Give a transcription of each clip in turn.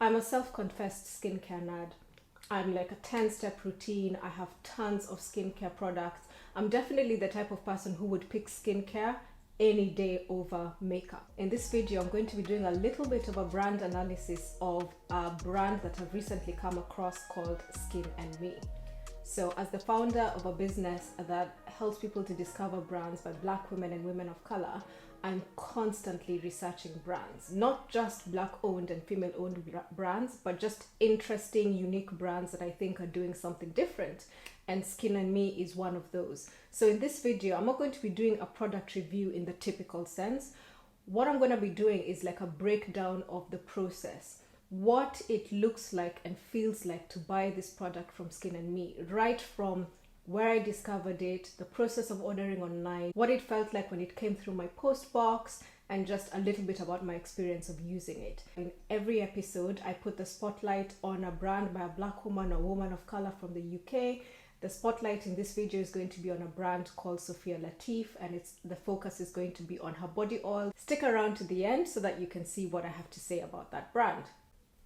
I'm a self-confessed skincare nerd. I'm like a 10-step routine. I have tons of skincare products. I'm definitely the type of person who would pick skincare any day over makeup. In this video, I'm going to be doing a little bit of a brand analysis of a brand that I've recently come across called Skin+me. So as the founder of a business that helps people to discover brands by Black women and women of color, I'm constantly researching brands, not just Black owned and female owned brands, but just interesting, unique brands that I think are doing something different. And Skin+me is one of those. So in this video, I'm not going to be doing a product review in the typical sense. What I'm going to be doing is like a breakdown of the process, what it looks like and feels like to buy this product from Skin+me, right from where I discovered it, the process of ordering online, what it felt like when it came through my post box, and just a little bit about my experience of using it. In every episode, I put the spotlight on a brand by a Black woman or woman of color from the UK. The spotlight in this video is going to be on a brand called Sophia Latif, and the focus is going to be on her body oil. Stick around to the end so that you can see what I have to say about that brand.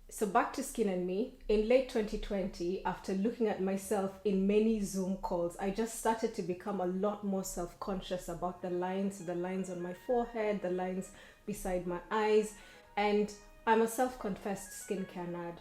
So back to Skin+me. In late 2020, after looking at myself in many Zoom calls, I just started to become a lot more self-conscious about the lines on my forehead, the lines beside my eyes. And I'm a self-confessed skincare nerd.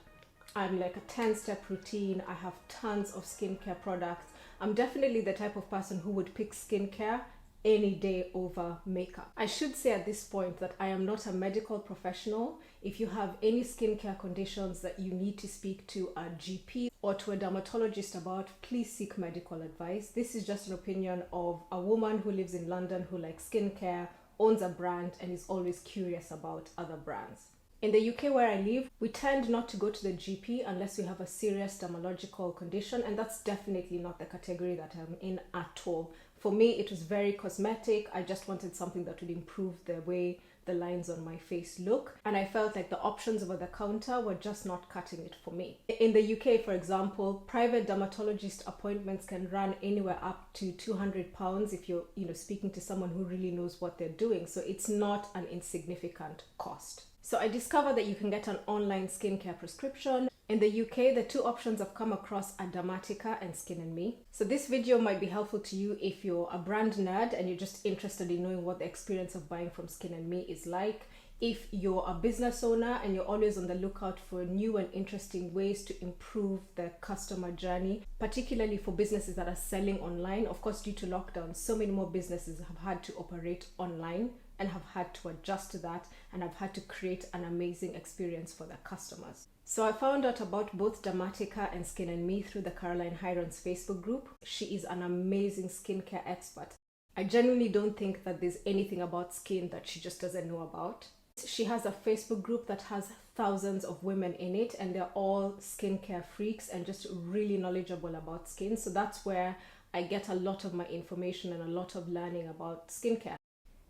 I'm like a 10-step routine. I have tons of skincare products. I'm definitely the type of person who would pick skincare any day over makeup. I should say at this point that I am not a medical professional. If you have any skincare conditions that you need to speak to a GP or to a dermatologist about, please seek medical advice. This is just an opinion of a woman who lives in London who likes skincare, owns a brand, and is always curious about other brands. In the UK where I live, we tend not to go to the GP unless we have a serious dermatological condition, and that's definitely not the category that I'm in at all. For me, it was very cosmetic. I just wanted something that would improve the way the lines on my face look, and I felt like the options over the counter were just not cutting it for me. In the UK, for example, private dermatologist appointments can run anywhere up to £200 if you're speaking to someone who really knows what they're doing. So it's not an insignificant cost. So I discovered that you can get an online skincare prescription. In the UK, the two options I've come across are Dermatica and Skin+me. So this video might be helpful to you if you're a brand nerd and you're just interested in knowing what the experience of buying from Skin+me is like. If you're a business owner and you're always on the lookout for new and interesting ways to improve the customer journey, particularly for businesses that are selling online. Of course, due to lockdown, so many more businesses have had to operate online and have had to adjust to that and have had to create an amazing experience for their customers. So I found out about both Dermatica and Skin+me through the Caroline Hiron's Facebook group. She is an amazing skincare expert. I genuinely don't think that there's anything about skin that she just doesn't know about. She has a Facebook group that has thousands of women in it, and they're all skincare freaks and just really knowledgeable about skin. So that's where I get a lot of my information and a lot of learning about skincare.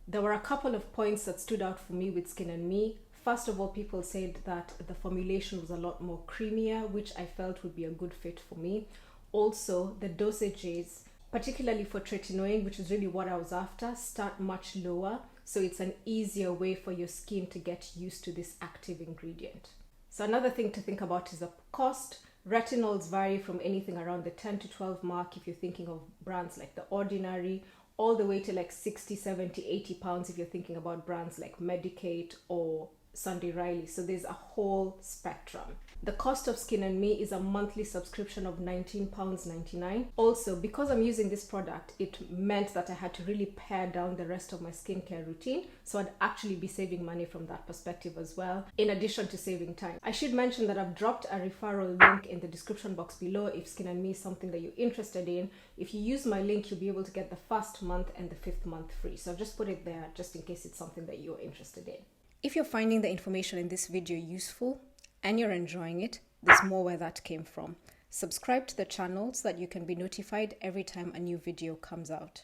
There were a couple of points that stood out for me with Skin+me. First of all, people said that the formulation was a lot more creamier, which I felt would be a good fit for me. Also, the dosages, particularly for tretinoin, which is really what I was after, start much lower. So it's an easier way for your skin to get used to this active ingredient. So another thing to think about is the cost. Retinols vary from anything around the 10 to 12 mark if you're thinking of brands like The Ordinary, all the way to like 60, 70, 80 pounds if you're thinking about brands like Medicate or Sunday Riley. So there's a whole spectrum. The cost of Skin+me is a monthly subscription of £19.99. Also, because I'm using this product, it meant that I had to really pare down the rest of my skincare routine. So I'd actually be saving money from that perspective as well, in addition to saving time. I should mention that I've dropped a referral link in the description box below if Skin+me is something that you're interested in. If you use my link, you'll be able to get the first month and the 5th month free. So I've just put it there just in case it's something that you're interested in. If you're finding the information in this video useful and you're enjoying it, there's more where that came from. Subscribe to the channel so that you can be notified every time a new video comes out.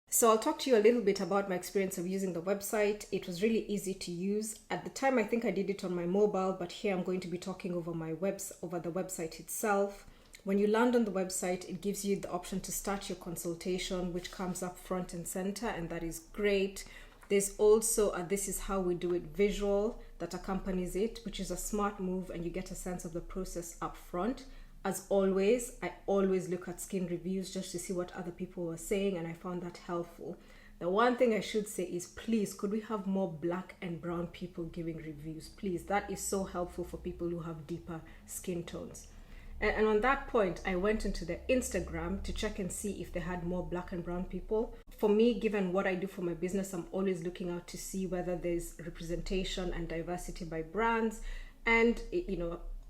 So I'll talk to you a little bit about my experience of using the website. It was really easy to use. At the time, I think I did it on my mobile, but here I'm going to be talking over the website itself. When you land on the website, it gives you the option to start your consultation, which comes up front and center, and that is great. There's also a "this is how we do it" visual that accompanies it, which is a smart move, and you get a sense of the process up front. As always, I always look at skin reviews just to see what other people were saying, and I found that helpful. The one thing I should say is, please, could we have more black and brown people giving reviews? Please, that is so helpful for people who have deeper skin tones. And on that point, I went into their Instagram to check and see if they had more black and brown people. For me, given what I do for my business, I'm always looking out to see whether there's representation and diversity by brands. And,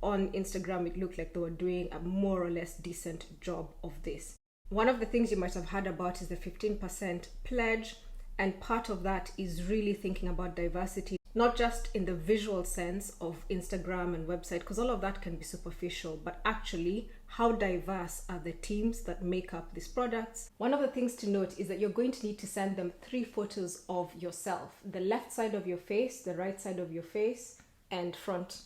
on Instagram, it looked like they were doing a more or less decent job of this. One of the things you might have heard about is the 15% pledge. And part of that is really thinking about diversity, not just in the visual sense of Instagram and website, because all of that can be superficial, but actually how diverse are the teams that make up these products. One of the things to note is that you're going to need to send them 3 photos of yourself: the left side of your face, the right side of your face, and front,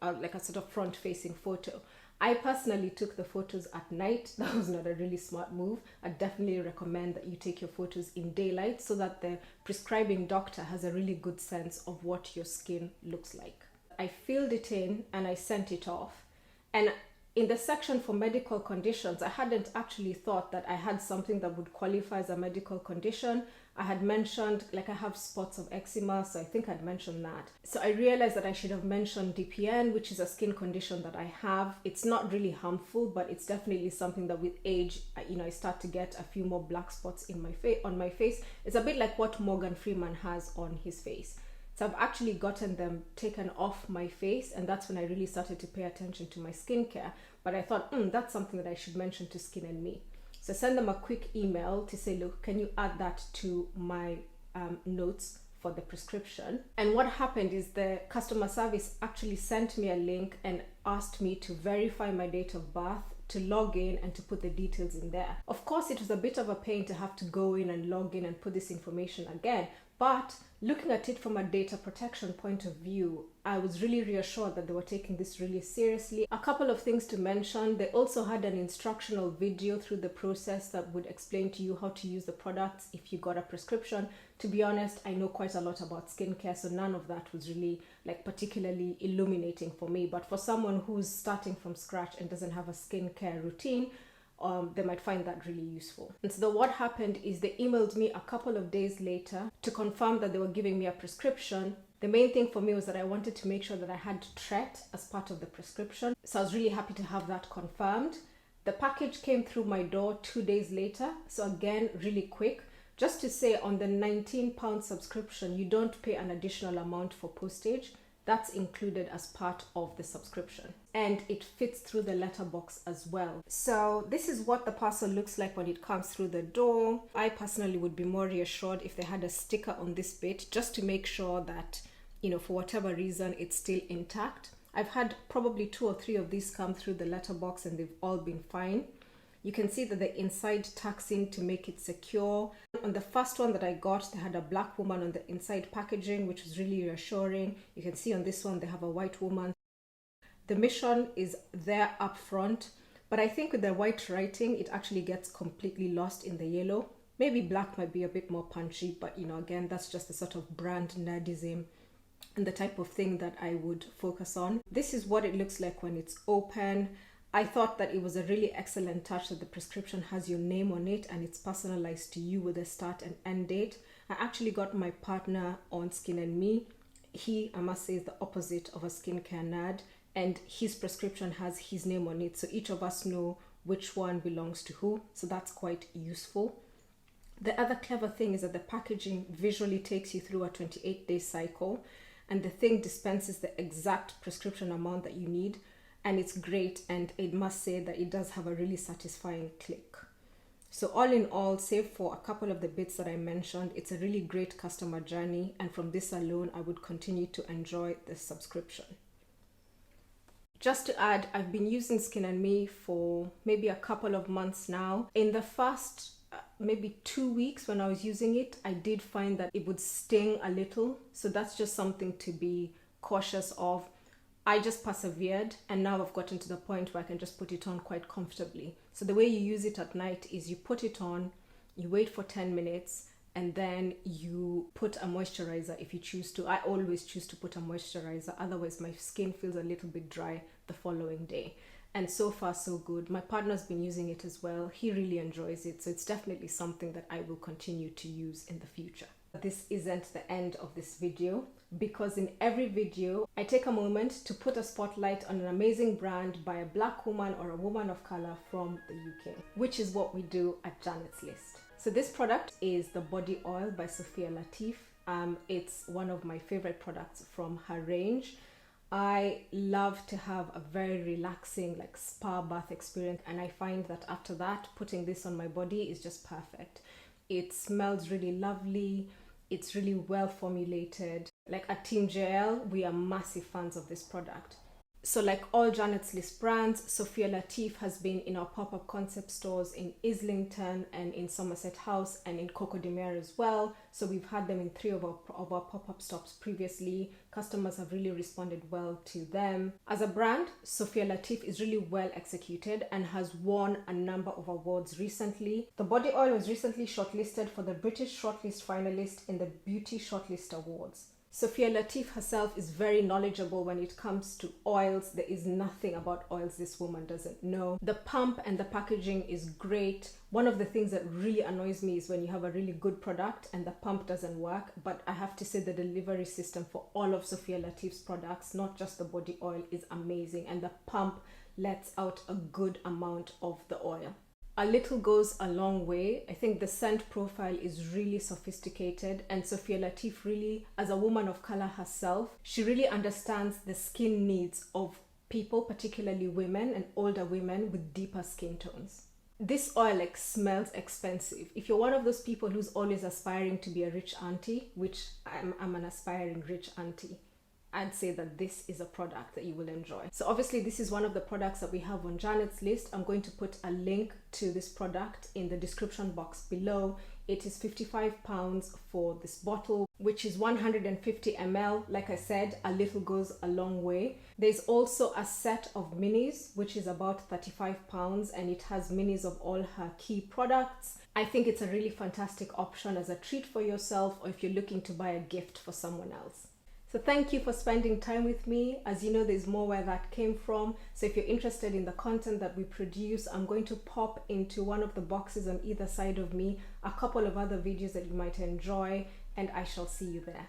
like a sort of front facing photo. I personally took the photos at night. That was not a really smart move. I definitely recommend that you take your photos in daylight so that the prescribing doctor has a really good sense of what your skin looks like. I filled it in and I sent it off. And in the section for medical conditions, I hadn't actually thought that I had something that would qualify as a medical condition. I had mentioned, I have spots of eczema, so I think I'd mentioned that. So I realized that I should have mentioned DPN, which is a skin condition that I have. It's not really harmful, but it's definitely something that with age, I start to get a few more black spots in my on my face. It's a bit like what Morgan Freeman has on his face. So I've actually gotten them taken off my face, and that's when I really started to pay attention to my skincare. But I thought, that's something that I should mention to Skin+me. So send them a quick email to say, look, can you add that to my notes for the prescription? And what happened is the customer service actually sent me a link and asked me to verify my date of birth, to log in and to put the details in there. Of course, it was a bit of a pain to have to go in and log in and put this information again, but looking at it from a data protection point of view, I was really reassured that they were taking this really seriously. A couple of things to mention: they also had an instructional video through the process that would explain to you how to use the products if you got a prescription. To be honest, I know quite a lot about skincare, so none of that was really particularly illuminating for me. But for someone who's starting from scratch and doesn't have a skincare routine, they might find that really useful. And so what happened is they emailed me a couple of days later to confirm that they were giving me a prescription. The main thing for me was that I wanted to make sure that I had Tret as part of the prescription. So I was really happy to have that confirmed. The package came through my door 2 days later. So again, really quick. Just to say, on the £19 subscription, you don't pay an additional amount for postage. That's included as part of the subscription, and it fits through the letterbox as well. So this is what the parcel looks like when it comes through the door. I personally would be more reassured if they had a sticker on this bit, just to make sure that, for whatever reason, it's still intact. I've had probably 2 or 3 of these come through the letterbox and they've all been fine. You can see that the inside tucks in to make it secure. On the first one that I got, they had a black woman on the inside packaging, which was really reassuring. You can see on this one, they have a white woman. The mission is there up front, but I think with the white writing, it actually gets completely lost in the yellow. Maybe black might be a bit more punchy, but again, that's just the sort of brand nerdism and the type of thing that I would focus on. This is what it looks like when it's open. I thought that it was a really excellent touch that the prescription has your name on it and it's personalized to you with a start and end date. I actually got my partner on Skin+me. He, I must say, is the opposite of a skincare nerd, and his prescription has his name on it. So each of us know which one belongs to who. So that's quite useful. The other clever thing is that the packaging visually takes you through a 28-day cycle, and the thing dispenses the exact prescription amount that you need. And it's great, and it must say that it does have a really satisfying click. So all in all, save for a couple of the bits that I mentioned, it's a really great customer journey, and from this alone, I would continue to enjoy the subscription. Just to add, I've been using Skin+me for maybe a couple of months now. In the first maybe 2 weeks when I was using it, I did find that it would sting a little. So that's just something to be cautious of. I just persevered, and now I've gotten to the point where I can just put it on quite comfortably. So the way you use it at night is you put it on, you wait for 10 minutes, and then you put a moisturizer if you choose to. I always choose to put a moisturizer, otherwise my skin feels a little bit dry the following day. And so far so good. My partner's been using it as well. He really enjoys it, so it's definitely something that I will continue to use in the future. This isn't the end of this video, because in every video I take a moment to put a spotlight on an amazing brand by a Black woman or a woman of color from the UK, which is what we do at Janet's List. So this product is the body oil by Sophia Latif. It's one of my favorite products from her range. I love to have a very relaxing like spa bath experience, and I find that after that, putting this on my body is just perfect. It smells really lovely. It's really well formulated. Like at Team JL, we are massive fans of this product. So like all Janet's List brands, Sophia Latif has been in our pop-up concept stores in Islington and in Somerset House and in Coco de Mer as well. So we've had them in 3 of our pop-up stops previously. Customers have really responded well to them. As a brand, Sophia Latif is really well executed and has won a number of awards recently. The body oil was recently shortlisted for the British Shortlist finalist in the Beauty Shortlist Awards. Sophia Latif herself is very knowledgeable when it comes to oils. There is nothing about oils this woman doesn't know. The pump and the packaging is great. One of the things that really annoys me is when you have a really good product and the pump doesn't work, but I have to say the delivery system for all of Sophia Latif's products, not just the body oil, is amazing, and the pump lets out a good amount of the oil. A little goes a long way. I think the scent profile is really sophisticated, and Sophia Latif really, as a woman of color herself, she really understands the skin needs of people, particularly women and older women with deeper skin tones. This oil like smells expensive. If you're one of those people who's always aspiring to be a rich auntie, which I'm an aspiring rich auntie, I'd say that this is a product that you will enjoy. So obviously this is one of the products that we have on Janet's List. I'm going to put a link to this product in the description box below. It is £55 for this bottle, which is 150 ml. Like I said, a little goes a long way. There's also a set of minis, which is about £35, and it has minis of all her key products. I think it's a really fantastic option as a treat for yourself, or if you're looking to buy a gift for someone else. So thank you for spending time with me. As you know, there's more where that came from. So if you're interested in the content that we produce, I'm going to pop into one of the boxes on either side of me a couple of other videos that you might enjoy, and I shall see you there.